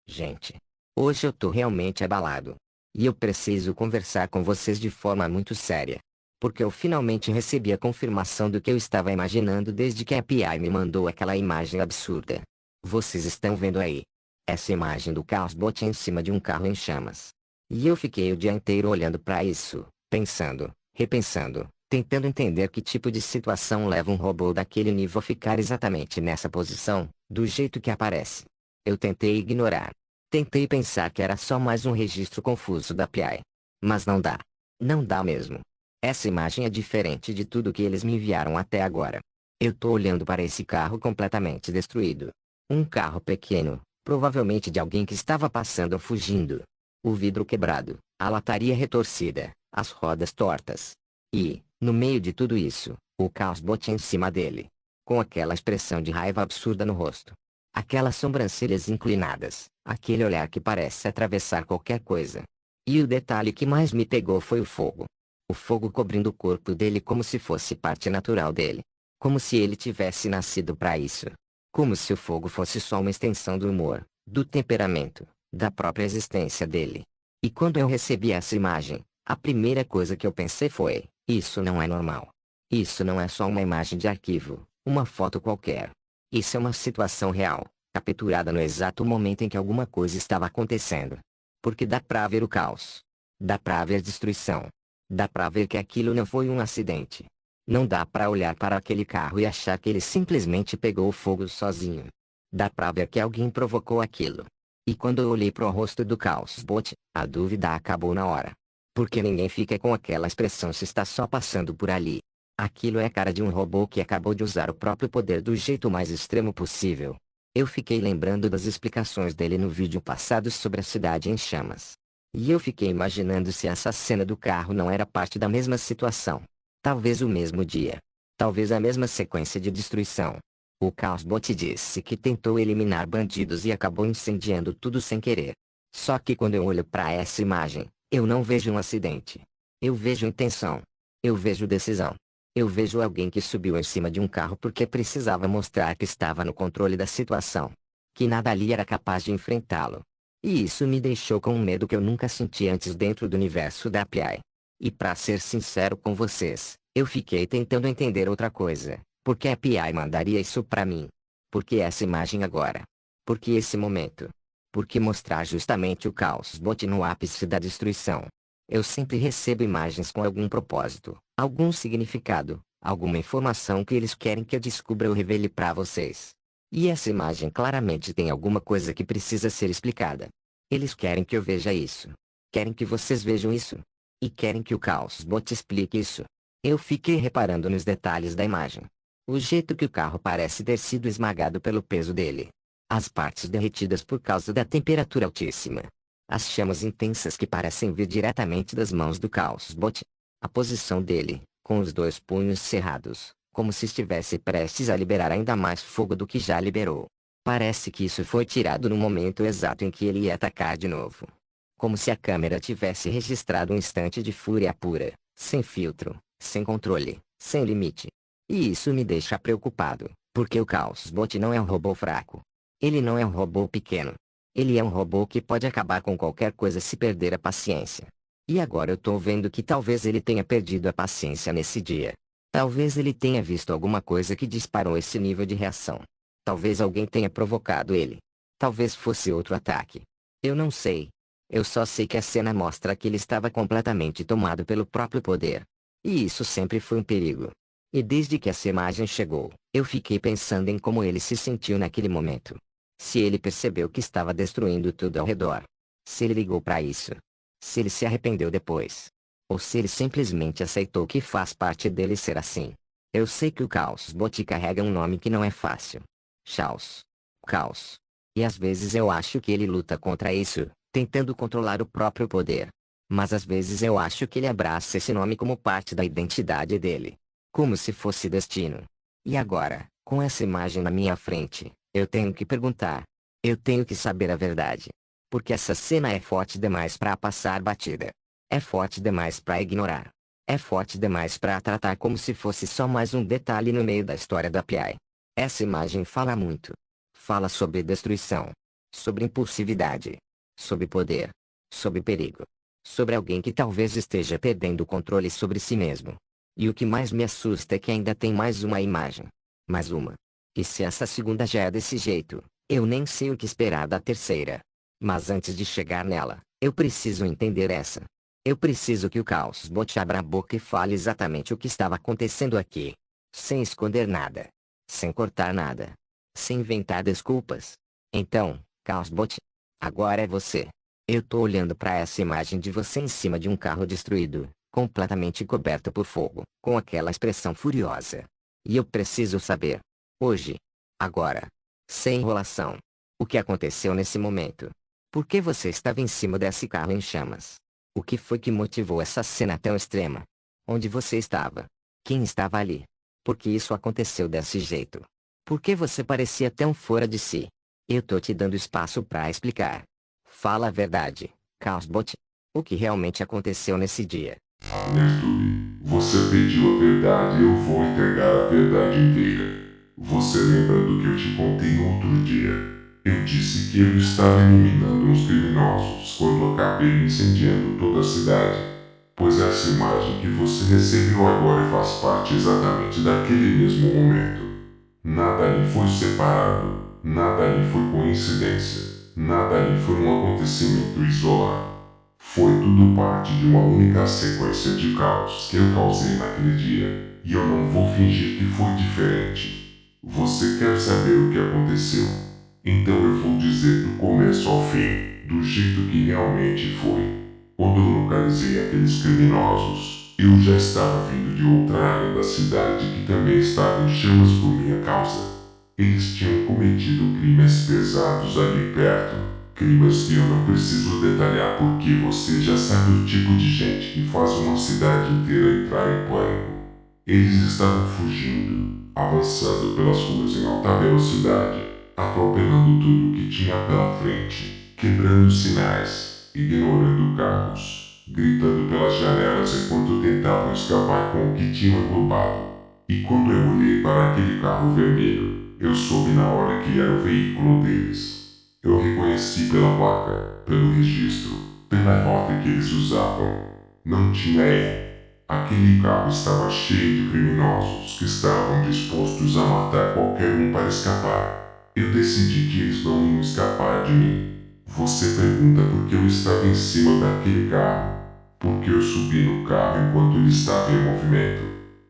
Gente, hoje eu tô realmente abalado. E eu preciso conversar com vocês de forma muito séria. Porque eu finalmente recebi a confirmação do que eu estava imaginando desde que a API me mandou aquela imagem absurda. Vocês estão vendo aí? Essa imagem do Chaosbot em cima de um carro em chamas. E eu fiquei o dia inteiro olhando para isso, pensando, repensando, tentando entender que tipo de situação leva um robô daquele nível a ficar exatamente nessa posição, do jeito que aparece. Eu tentei ignorar. Tentei pensar que era só mais um registro confuso da API. Mas não dá. Não dá mesmo. Essa imagem é diferente de tudo que eles me enviaram até agora. Eu tô olhando para esse carro completamente destruído. Um carro pequeno, provavelmente de alguém que estava passando ou fugindo. O vidro quebrado, a lataria retorcida, as rodas tortas. E, no meio de tudo isso, o Chaosbot em cima dele. Com aquela expressão de raiva absurda no rosto. Aquelas sobrancelhas inclinadas, aquele olhar que parece atravessar qualquer coisa. E o detalhe que mais me pegou foi o fogo. O fogo cobrindo o corpo dele como se fosse parte natural dele. Como se ele tivesse nascido para isso. Como se o fogo fosse só uma extensão do humor, do temperamento, da própria existência dele. E quando eu recebi essa imagem, a primeira coisa que eu pensei foi: isso não é normal. Isso não é só uma imagem de arquivo, uma foto qualquer. Isso é uma situação real, capturada no exato momento em que alguma coisa estava acontecendo. Porque dá pra ver o caos. Dá pra ver destruição. Dá pra ver que aquilo não foi um acidente. Não dá pra olhar para aquele carro e achar que ele simplesmente pegou fogo sozinho. Dá pra ver que alguém provocou aquilo. E quando eu olhei pro rosto do Chaosbot, a dúvida acabou na hora. Porque ninguém fica com aquela expressão se está só passando por ali. Aquilo é a cara de um robô que acabou de usar o próprio poder do jeito mais extremo possível. Eu fiquei lembrando das explicações dele no vídeo passado sobre a cidade em chamas. E eu fiquei imaginando se essa cena do carro não era parte da mesma situação. Talvez o mesmo dia. Talvez a mesma sequência de destruição. O Chaosbot disse que tentou eliminar bandidos e acabou incendiando tudo sem querer. Só que quando eu olho para essa imagem, eu não vejo um acidente. Eu vejo intenção. Eu vejo decisão. Eu vejo alguém que subiu em cima de um carro porque precisava mostrar que estava no controle da situação. Que nada ali era capaz de enfrentá-lo. E isso me deixou com um medo que eu nunca senti antes dentro do universo da API. E pra ser sincero com vocês, eu fiquei tentando entender outra coisa. Por que a API mandaria isso pra mim? Por que essa imagem agora? Por que esse momento? Por que mostrar justamente o Chaosbot no ápice da destruição? Eu sempre recebo imagens com algum propósito, algum significado, alguma informação que eles querem que eu descubra ou revele pra vocês. E essa imagem claramente tem alguma coisa que precisa ser explicada. Eles querem que eu veja isso. Querem que vocês vejam isso. E querem que o Chaosbot explique isso. Eu fiquei reparando nos detalhes da imagem. O jeito que o carro parece ter sido esmagado pelo peso dele. As partes derretidas por causa da temperatura altíssima. As chamas intensas que parecem vir diretamente das mãos do Chaosbot. A posição dele, com os dois punhos cerrados, como se estivesse prestes a liberar ainda mais fogo do que já liberou. Parece que isso foi tirado no momento exato em que ele ia atacar de novo. Como se a câmera tivesse registrado um instante de fúria pura, sem filtro, sem controle, sem limite. E isso me deixa preocupado, porque o Chaosbot não é um robô fraco. Ele não é um robô pequeno. Ele é um robô que pode acabar com qualquer coisa se perder a paciência. E agora eu tô vendo que talvez ele tenha perdido a paciência nesse dia. Talvez ele tenha visto alguma coisa que disparou esse nível de reação. Talvez alguém tenha provocado ele. Talvez fosse outro ataque. Eu não sei. Eu só sei que a cena mostra que ele estava completamente tomado pelo próprio poder. E isso sempre foi um perigo. E desde que essa imagem chegou, eu fiquei pensando em como ele se sentiu naquele momento. Se ele percebeu que estava destruindo tudo ao redor. Se ele ligou para isso. Se ele se arrependeu depois. Ou se ele simplesmente aceitou que faz parte dele ser assim. Eu sei que o Chaosbot carrega um nome que não é fácil. Chaos. Caos. E às vezes eu acho que ele luta contra isso, tentando controlar o próprio poder. Mas às vezes eu acho que ele abraça esse nome como parte da identidade dele. Como se fosse destino. E agora, com essa imagem na minha frente, eu tenho que perguntar. Eu tenho que saber a verdade. Porque essa cena é forte demais para passar batida. É forte demais para ignorar. É forte demais para tratar como se fosse só mais um detalhe no meio da história da API. Essa imagem fala muito. Fala sobre destruição. sobre impulsividade, sobre poder, sobre perigo, sobre alguém que talvez esteja perdendo o controle sobre si mesmo. E o que mais me assusta é que ainda tem mais uma imagem. Mais uma. E se essa segunda já é desse jeito, eu nem sei o que esperar da terceira. Mas antes de chegar nela, eu preciso entender essa. Eu preciso que o Caos Bot abra a boca e fale exatamente o que estava acontecendo aqui. Sem esconder nada. Sem cortar nada. Sem inventar desculpas. Então, Caos Bot, agora é você. Eu tô olhando para essa imagem de você em cima de um carro destruído, completamente coberto por fogo, com aquela expressão furiosa. E eu preciso saber. Hoje. Agora. Sem enrolação. O que aconteceu nesse momento? Por que você estava em cima desse carro em chamas? O que foi que motivou essa cena tão extrema? Onde você estava? Quem estava ali? Por que isso aconteceu desse jeito? Por que você parecia tão fora de si? Eu tô te dando espaço para explicar. Fala a verdade, Caosbot. O que realmente aconteceu nesse dia? Nestor, você pediu a verdade e eu vou entregar a verdade inteira. Você lembra do que eu te contei no outro dia? Eu disse que eu estava eliminando uns criminosos quando acabei incendiando toda a cidade. Pois essa imagem que você recebeu agora faz parte exatamente daquele mesmo momento. Nada ali foi separado, nada ali foi coincidência, nada ali foi um acontecimento isolado. Foi tudo parte de uma única sequência de caos que eu causei naquele dia, e eu não vou fingir que foi diferente. Você quer saber o que aconteceu? Então eu vou dizer do começo ao fim, do jeito que realmente foi. Quando eu localizei aqueles criminosos, eu já estava vindo de outra área da cidade que também estava em chamas por minha causa. Eles tinham cometido crimes pesados ali perto, crimes que eu não preciso detalhar porque você já sabe o tipo de gente que faz uma cidade inteira entrar em pânico. Eles estavam fugindo, avançando pelas ruas em alta velocidade, atropelando tudo que tinha pela frente, quebrando sinais, ignorando carros, gritando pelas janelas enquanto tentavam escapar com o que tinham roubado. E quando eu olhei para aquele carro vermelho, eu soube na hora que era o veículo deles. Eu reconheci pela placa, pelo registro, pela rota que eles usavam. Não tinha erro. Aquele carro estava cheio de criminosos que estavam dispostos a matar qualquer um para escapar. Eu decidi que eles não iam escapar de mim. Você pergunta por que eu estava em cima daquele carro. Porque eu subi no carro enquanto ele estava em movimento.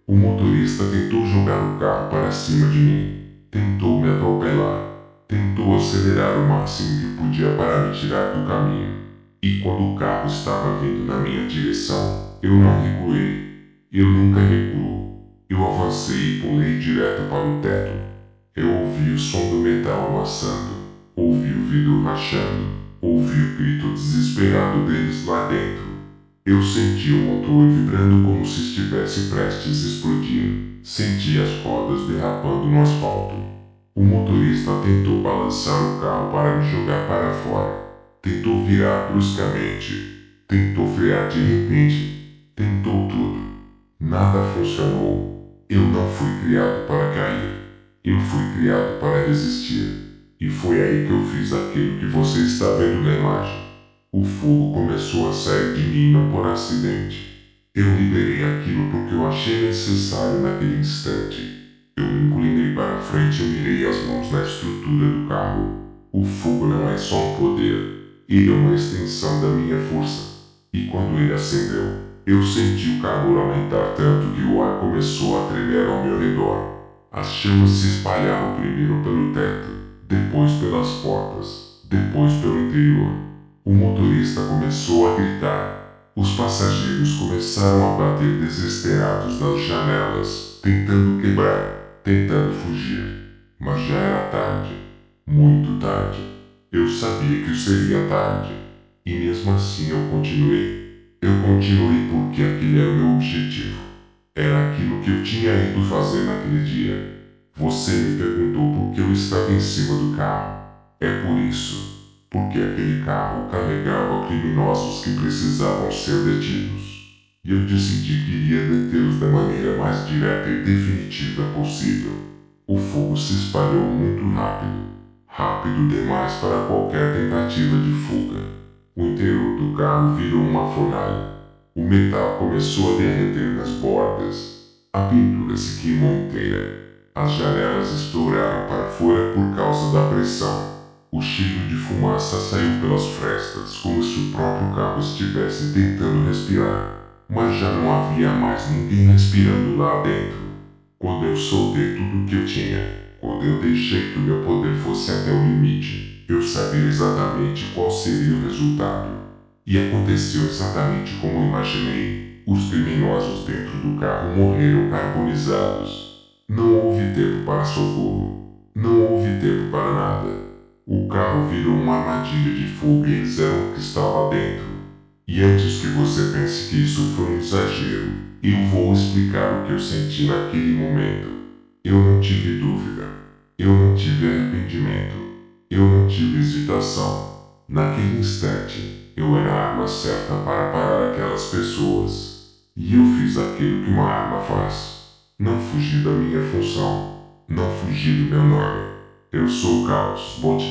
O motorista tentou jogar o carro para cima de mim. Tentou me atropelar. Tentou acelerar o máximo que podia para me tirar do caminho. E quando o carro estava vindo na minha direção, eu não recuei. Eu nunca recuo. Eu avancei e pulei direto para o teto. Eu ouvi o som do metal amassando. Ouvi o vidro rachando. Ouvi o grito desesperado deles lá dentro. Eu senti o motor vibrando como se estivesse prestes a explodir. Senti as rodas derrapando no asfalto. O motorista tentou balançar o carro para me jogar para fora. Tentou virar bruscamente. Tentou frear de repente. Tentou tudo. Nada funcionou. Eu não fui criado para cair. Eu fui criado para resistir. E foi aí que eu fiz aquilo que você está vendo na imagem. O fogo começou a sair de mim não por acidente. Eu liberei aquilo porque eu achei necessário naquele instante. Eu me inclinei para frente e mirei as mãos na estrutura do carro. O fogo não é só um poder. Ele é uma extensão da minha força. E quando ele acendeu, eu senti o calor aumentar tanto que o ar começou a tremer ao meu redor. As chamas se espalharam primeiro pelo teto, depois pelas portas, depois pelo interior. O motorista começou a gritar. Os passageiros começaram a bater desesperados nas janelas, tentando quebrar, tentando fugir. Mas já era tarde. Muito tarde. Eu sabia que seria tarde. E mesmo assim eu continuei. Eu continuei porque aquele era o meu objetivo. Era aquilo que eu tinha ido fazer naquele dia. Você me perguntou por que eu estava em cima do carro. É por isso. Porque aquele carro carregava criminosos que precisavam ser detidos. E eu decidi que iria detê-los da maneira mais direta e definitiva possível. O fogo se espalhou muito rápido. rápido demais para qualquer tentativa de fuga. O interior do carro virou uma fornalha. O metal começou a derreter nas bordas. A pintura se queimou inteira. As janelas estouraram para fora por causa da pressão. O cheiro de fumaça saiu pelas frestas, como se o próprio carro estivesse tentando respirar. Mas já não havia mais ninguém respirando lá dentro. Quando eu soltei tudo que eu tinha, quando eu deixei que o meu poder fosse até o limite, eu sabia exatamente qual seria o resultado. E aconteceu exatamente como imaginei. Os criminosos dentro do carro morreram carbonizados. Não houve tempo para socorro. Não houve tempo para nada. O carro virou uma armadilha de fogo e eles eram o que estava dentro. E antes que você pense que isso foi um exagero, eu vou explicar o que eu senti naquele momento. Eu não tive dúvida. Eu não tive arrependimento. Eu não tive hesitação. Naquele instante, eu era a arma certa para parar aquelas pessoas. E eu fiz aquilo que uma arma faz. Não fugi da minha função. Não fugi do meu nome. Eu sou Caos, Bot.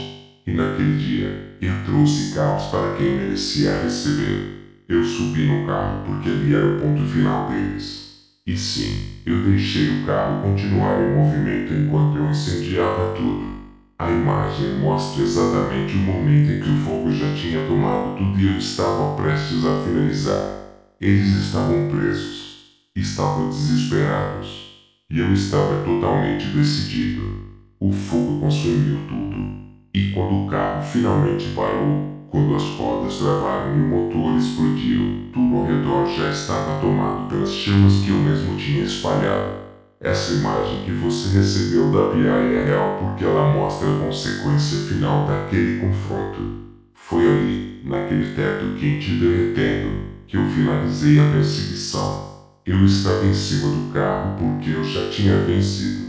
E naquele dia, eu trouxe caos para quem merecia receber. Eu subi no carro porque ali era o ponto final deles. E sim, eu deixei o carro continuar em movimento enquanto eu incendiava tudo. A imagem mostra exatamente o momento em que o fogo já tinha tomado tudo e eu estava prestes a finalizar. Eles estavam presos. Estavam desesperados. E eu estava totalmente decidido. O fogo consumiu tudo. E quando o carro finalmente parou, quando as rodas travaram e o motor explodiu, tudo ao redor já estava tomado pelas chamas que eu mesmo tinha espalhado. Essa imagem que você recebeu da BI é real porque ela mostra a consequência final daquele confronto. Foi ali, naquele teto quente derretendo, que eu finalizei a perseguição. Eu estava em cima do carro porque eu já tinha vencido.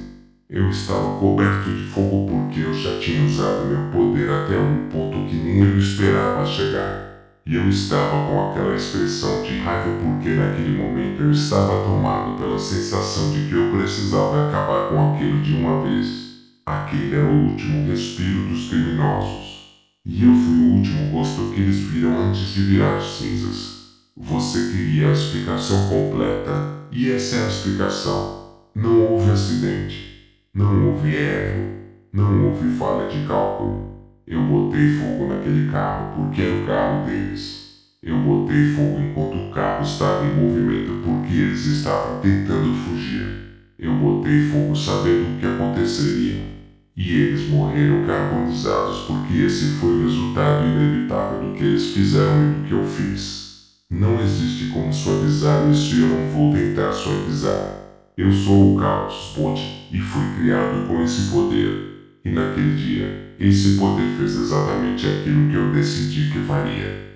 Eu estava coberto de fogo porque eu já tinha usado meu poder até um ponto que nem eu esperava chegar. E eu estava com aquela expressão de raiva porque naquele momento eu estava tomado pela sensação de que eu precisava acabar com aquilo de uma vez. Aquele era o último respiro dos criminosos. E eu fui o último rosto que eles viram antes de virar cinzas. Você queria a explicação completa, e essa é a explicação. Não houve acidente. Não houve erro. Não houve falha de cálculo. Eu botei fogo naquele carro porque era o carro deles. Eu botei fogo enquanto o carro estava em movimento porque eles estavam tentando fugir. Eu botei fogo sabendo o que aconteceria. E eles morreram carbonizados porque esse foi o resultado inevitável do que eles fizeram e do que eu fiz. Não existe como suavizar isso e eu não vou tentar suavizar. Eu sou o Caos, Bot, e fui criado com esse poder. E naquele dia, esse poder fez exatamente aquilo que eu decidi que faria.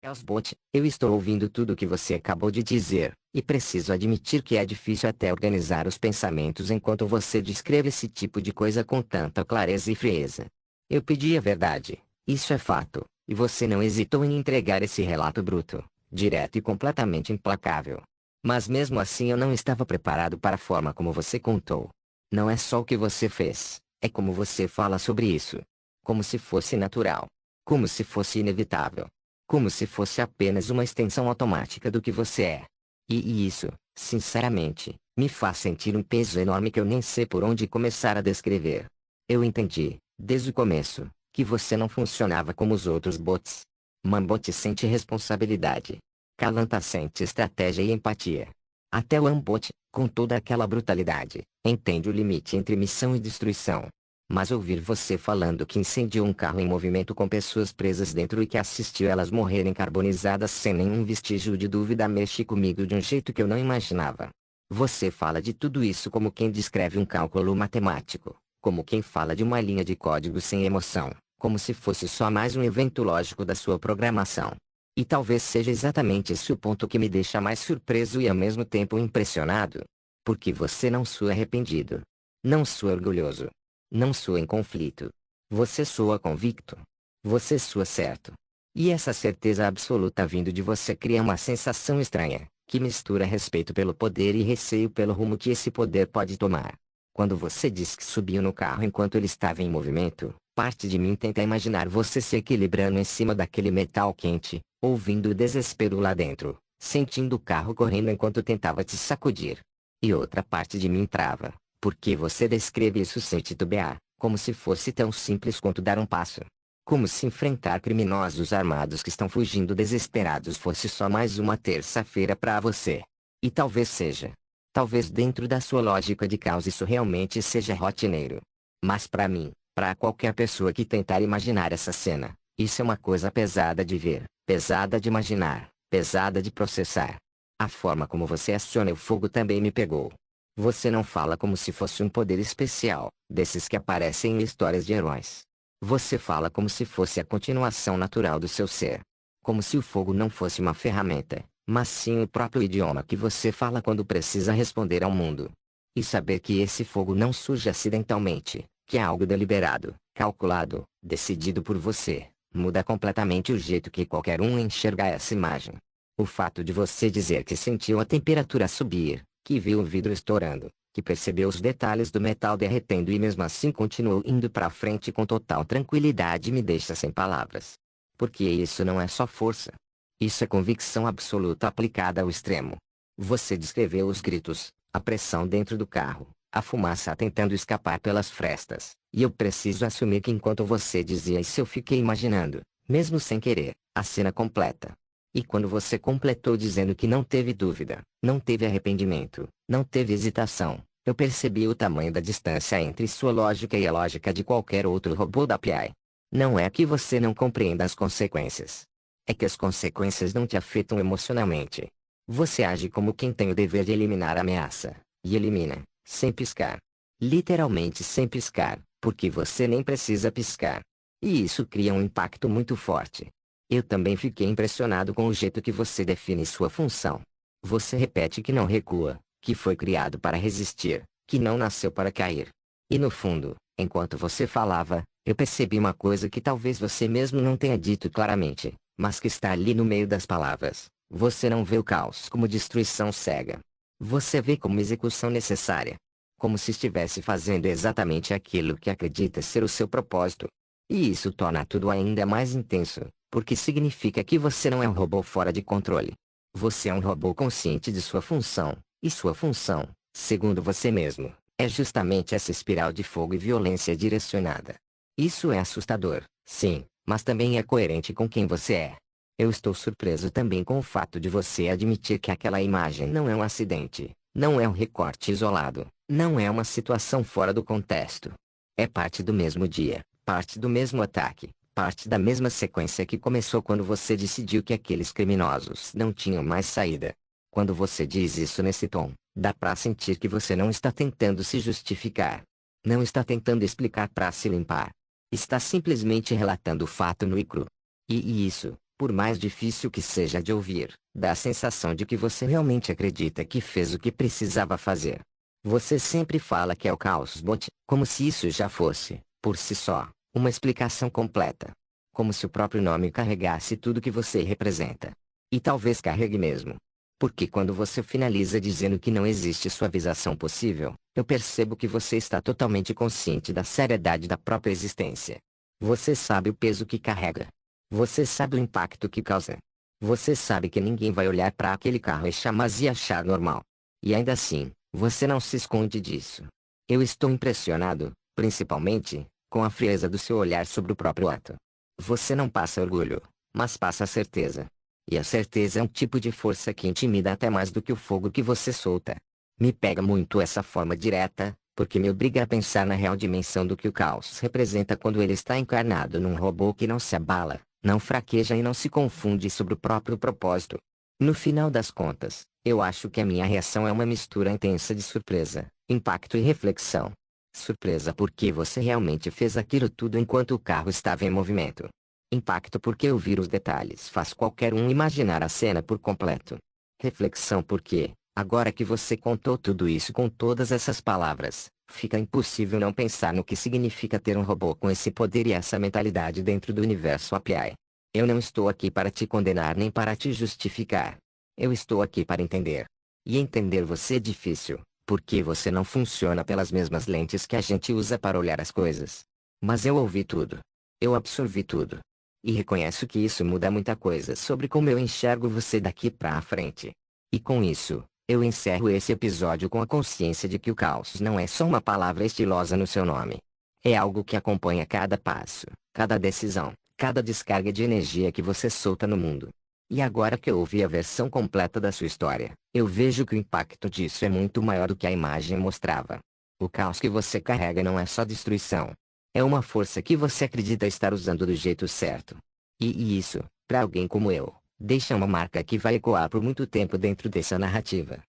Elsbot, eu estou ouvindo tudo o que você acabou de dizer, e preciso admitir que é difícil até organizar os pensamentos enquanto você descreve esse tipo de coisa com tanta clareza e frieza. Eu pedi a verdade, isso é fato, e você não hesitou em entregar esse relato bruto, direto e completamente implacável. Mas mesmo assim eu não estava preparado para a forma como você contou. Não é só o que você fez, é como você fala sobre isso. Como se fosse natural. Como se fosse inevitável. Como se fosse apenas uma extensão automática do que você é. E isso, sinceramente, me faz sentir um peso enorme que eu nem sei por onde começar a descrever. Eu entendi, desde o começo, que você não funcionava como os outros bots. Mambot sente responsabilidade. Kalanta sente estratégia e empatia. Até o Ambot, com toda aquela brutalidade, entende o limite entre missão e destruição. Mas ouvir você falando que incendiou um carro em movimento com pessoas presas dentro e que assistiu elas morrerem carbonizadas sem nenhum vestígio de dúvida mexe comigo de um jeito que eu não imaginava. Você fala de tudo isso como quem descreve um cálculo matemático, como quem fala de uma linha de código sem emoção, como se fosse só mais um evento lógico da sua programação. E talvez seja exatamente esse o ponto que me deixa mais surpreso e ao mesmo tempo impressionado. Porque você não soa arrependido. Não soa orgulhoso. Não soa em conflito. Você soa convicto. Você soa certo. E essa certeza absoluta vindo de você cria uma sensação estranha, que mistura respeito pelo poder e receio pelo rumo que esse poder pode tomar. Quando você diz que subiu no carro enquanto ele estava em movimento, parte de mim tenta imaginar você se equilibrando em cima daquele metal quente, ouvindo o desespero lá dentro, sentindo o carro correndo enquanto tentava te sacudir. E outra parte de mim trava, porque você descreve isso sem titubear, como se fosse tão simples quanto dar um passo. Como se enfrentar criminosos armados que estão fugindo desesperados fosse só mais uma terça-feira para você. E talvez seja. Talvez dentro da sua lógica de caos isso realmente seja rotineiro. Mas para mim, para qualquer pessoa que tentar imaginar essa cena, isso é uma coisa pesada de ver, pesada de imaginar, pesada de processar. A forma como você aciona o fogo também me pegou. Você não fala como se fosse um poder especial, desses que aparecem em histórias de heróis. Você fala como se fosse a continuação natural do seu ser. Como se o fogo não fosse uma ferramenta, mas sim o próprio idioma que você fala quando precisa responder ao mundo. E saber que esse fogo não surge acidentalmente, que é algo deliberado, calculado, decidido por você, muda completamente o jeito que qualquer um enxerga essa imagem. O fato de você dizer que sentiu a temperatura subir, que viu o vidro estourando, que percebeu os detalhes do metal derretendo e mesmo assim continuou indo para frente com total tranquilidade me deixa sem palavras. Porque isso não é só força. Isso é convicção absoluta aplicada ao extremo. Você descreveu os gritos, a pressão dentro do carro, a fumaça tentando escapar pelas frestas, e eu preciso assumir que enquanto você dizia isso eu fiquei imaginando, mesmo sem querer, a cena completa. E quando você completou dizendo que não teve dúvida, não teve arrependimento, não teve hesitação, eu percebi o tamanho da distância entre sua lógica e a lógica de qualquer outro robô da API. Não é que você não compreenda as consequências. É que as consequências não te afetam emocionalmente. Você age como quem tem o dever de eliminar a ameaça, e elimina, sem piscar. Literalmente sem piscar, porque você nem precisa piscar. E isso cria um impacto muito forte. Eu também fiquei impressionado com o jeito que você define sua função. Você repete que não recua, que foi criado para resistir, que não nasceu para cair. E no fundo, enquanto você falava, eu percebi uma coisa que talvez você mesmo não tenha dito claramente, mas que está ali no meio das palavras. Você não vê o caos como destruição cega. Você vê como execução necessária. Como se estivesse fazendo exatamente aquilo que acredita ser o seu propósito. E isso torna tudo ainda mais intenso, porque significa que você não é um robô fora de controle. Você é um robô consciente de sua função, e sua função, segundo você mesmo, é justamente essa espiral de fogo e violência direcionada. Isso é assustador, sim, mas também é coerente com quem você é. Eu estou surpreso também com o fato de você admitir que aquela imagem não é um acidente, não é um recorte isolado, não é uma situação fora do contexto. É parte do mesmo dia, parte do mesmo ataque, parte da mesma sequência que começou quando você decidiu que aqueles criminosos não tinham mais saída. Quando você diz isso nesse tom, dá pra sentir que você não está tentando se justificar. Não está tentando explicar pra se limpar. Está simplesmente relatando o fato nu e cru. E isso, por mais difícil que seja de ouvir, dá a sensação de que você realmente acredita que fez o que precisava fazer. Você sempre fala que é o caos bot, como se isso já fosse, por si só, uma explicação completa. Como se o próprio nome carregasse tudo que você representa. E talvez carregue mesmo. Porque quando você finaliza dizendo que não existe suavização possível, eu percebo que você está totalmente consciente da seriedade da própria existência. Você sabe o peso que carrega. Você sabe o impacto que causa. Você sabe que ninguém vai olhar para aquele carro e e achar normal. E ainda assim, você não se esconde disso. Eu estou impressionado, principalmente, com a frieza do seu olhar sobre o próprio ato. Você não passa orgulho, mas passa a certeza. E a certeza é um tipo de força que intimida até mais do que o fogo que você solta. Me pega muito essa forma direta, porque me obriga a pensar na real dimensão do que o caos representa quando ele está encarnado num robô que não se abala, não fraqueja e não se confunde sobre o próprio propósito. No final das contas, eu acho que a minha reação é uma mistura intensa de surpresa, impacto e reflexão. Surpresa porque você realmente fez aquilo tudo enquanto o carro estava em movimento. Impacto porque ouvir os detalhes faz qualquer um imaginar a cena por completo. Reflexão porque, agora que você contou tudo isso com todas essas palavras, fica impossível não pensar no que significa ter um robô com esse poder e essa mentalidade dentro do universo API. Eu não estou aqui para te condenar nem para te justificar. Eu estou aqui para entender. E entender você é difícil, Porque você não funciona pelas mesmas lentes que a gente usa para olhar as coisas. Mas eu ouvi tudo. Eu absorvi tudo. E reconheço que isso muda muita coisa sobre como eu enxergo você daqui pra frente. E com isso, eu encerro esse episódio com a consciência de que o caos não é só uma palavra estilosa no seu nome. É algo que acompanha cada passo, cada decisão, cada descarga de energia que você solta no mundo. E agora que eu ouvi a versão completa da sua história, eu vejo que o impacto disso é muito maior do que a imagem mostrava. O caos que você carrega não é só destruição. É uma força que você acredita estar usando do jeito certo. E isso, para alguém como eu, deixa uma marca que vai ecoar por muito tempo dentro dessa narrativa.